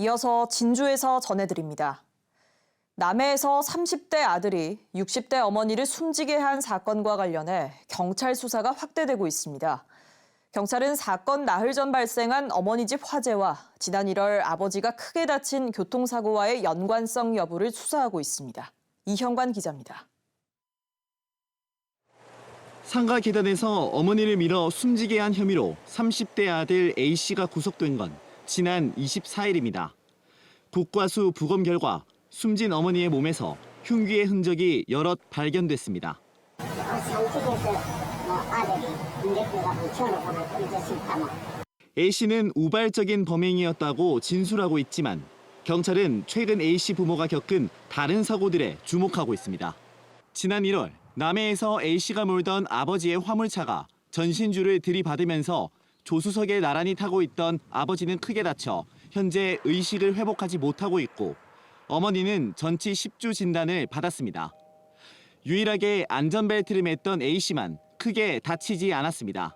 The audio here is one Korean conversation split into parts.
이어서 진주에서 전해드립니다. 남해에서 30대 아들이 60대 어머니를 숨지게 한 사건과 관련해 경찰 수사가 확대되고 있습니다. 경찰은 사건 나흘 전 발생한 어머니 집 화재와 지난 1월 아버지가 크게 다친 교통사고와의 연관성 여부를 수사하고 있습니다. 이형관 기자입니다. 상가 계단에서 어머니를 밀어 숨지게 한 혐의로 30대 아들 A씨가 구속된 건 지난 24일입니다. 국과수 부검 결과 숨진 어머니의 몸에서 흉기의 흔적이 여럿 발견됐습니다. A씨는 우발적인 범행이었다고 진술하고 있지만 경찰은 최근 A씨 부모가 겪은 다른 사고들에 주목하고 있습니다. 지난 1월 남해에서 A씨가 몰던 아버지의 화물차가 전신줄을 들이받으면서 조수석에 나란히 타고 있던 아버지는 크게 다쳐 현재 의식을 회복하지 못하고 있고 어머니는 전치 10주 진단을 받았습니다. 유일하게 안전벨트를 맸던 A씨만 크게 다치지 않았습니다.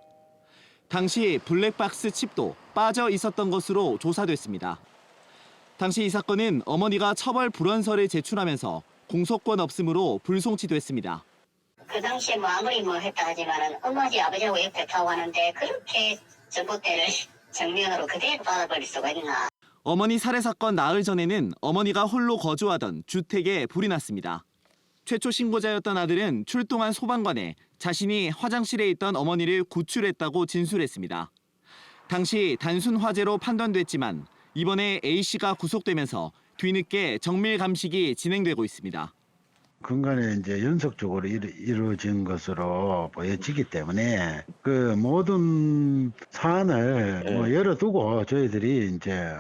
당시 블랙박스 칩도 빠져 있었던 것으로 조사됐습니다. 당시 이 사건은 어머니가 처벌 불원서를 제출하면서 공소권 없음으로 불송치됐습니다. 그 당시에 아무리 했다 하지만은 어머니 아버지하고 옆에 타고 가는데 그렇게 전봇대를 정면으로 그대로 받아버릴 수가 있나. 어머니 살해 사건 나흘 전에는 어머니가 홀로 거주하던 주택에 불이 났습니다. 최초 신고자였던 아들은 출동한 소방관에 자신이 화장실에 있던 어머니를 구출했다고 진술했습니다. 당시 단순 화재로 판단됐지만 이번에 A씨가 구속되면서 뒤늦게 정밀 감식이 진행되고 있습니다. 근간에 이제 연속적으로 이루어진 것으로 보여지기 때문에 그 모든 사안을 열어두고 저희들이 이제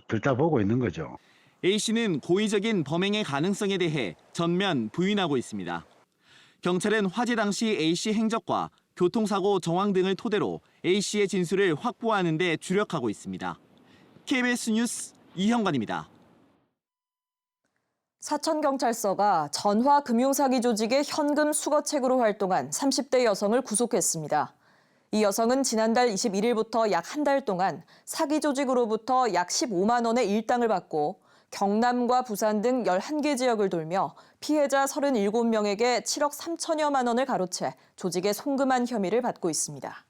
들여다보고 있는 거죠. A씨는 고의적인 범행의 가능성에 대해 전면 부인하고 있습니다. 경찰은 화재 당시 A씨 행적과 교통사고 정황 등을 토대로 A씨의 진술을 확보하는 데 주력하고 있습니다. KBS 뉴스 이형관입니다. 사천경찰서가 전화 금융사기 조직의 현금 수거책으로 활동한 30대 여성을 구속했습니다. 이 여성은 지난달 21일부터 약 한 달 동안 사기 조직으로부터 약 15만 원의 일당을 받고 경남과 부산 등 11개 지역을 돌며 피해자 37명에게 7억 3천여만 원을 가로채 조직에 송금한 혐의를 받고 있습니다.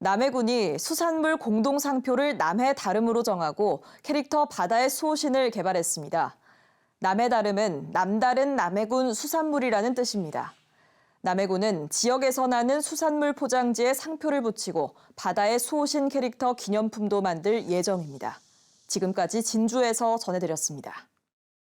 남해군이 수산물 공동상표를 남해다름으로 정하고 캐릭터 바다의 수호신을 개발했습니다. 남해다름은 남다른 남해군 수산물이라는 뜻입니다. 남해군은 지역에서 나는 수산물 포장지에 상표를 붙이고 바다의 수호신 캐릭터 기념품도 만들 예정입니다. 지금까지 진주에서 전해드렸습니다.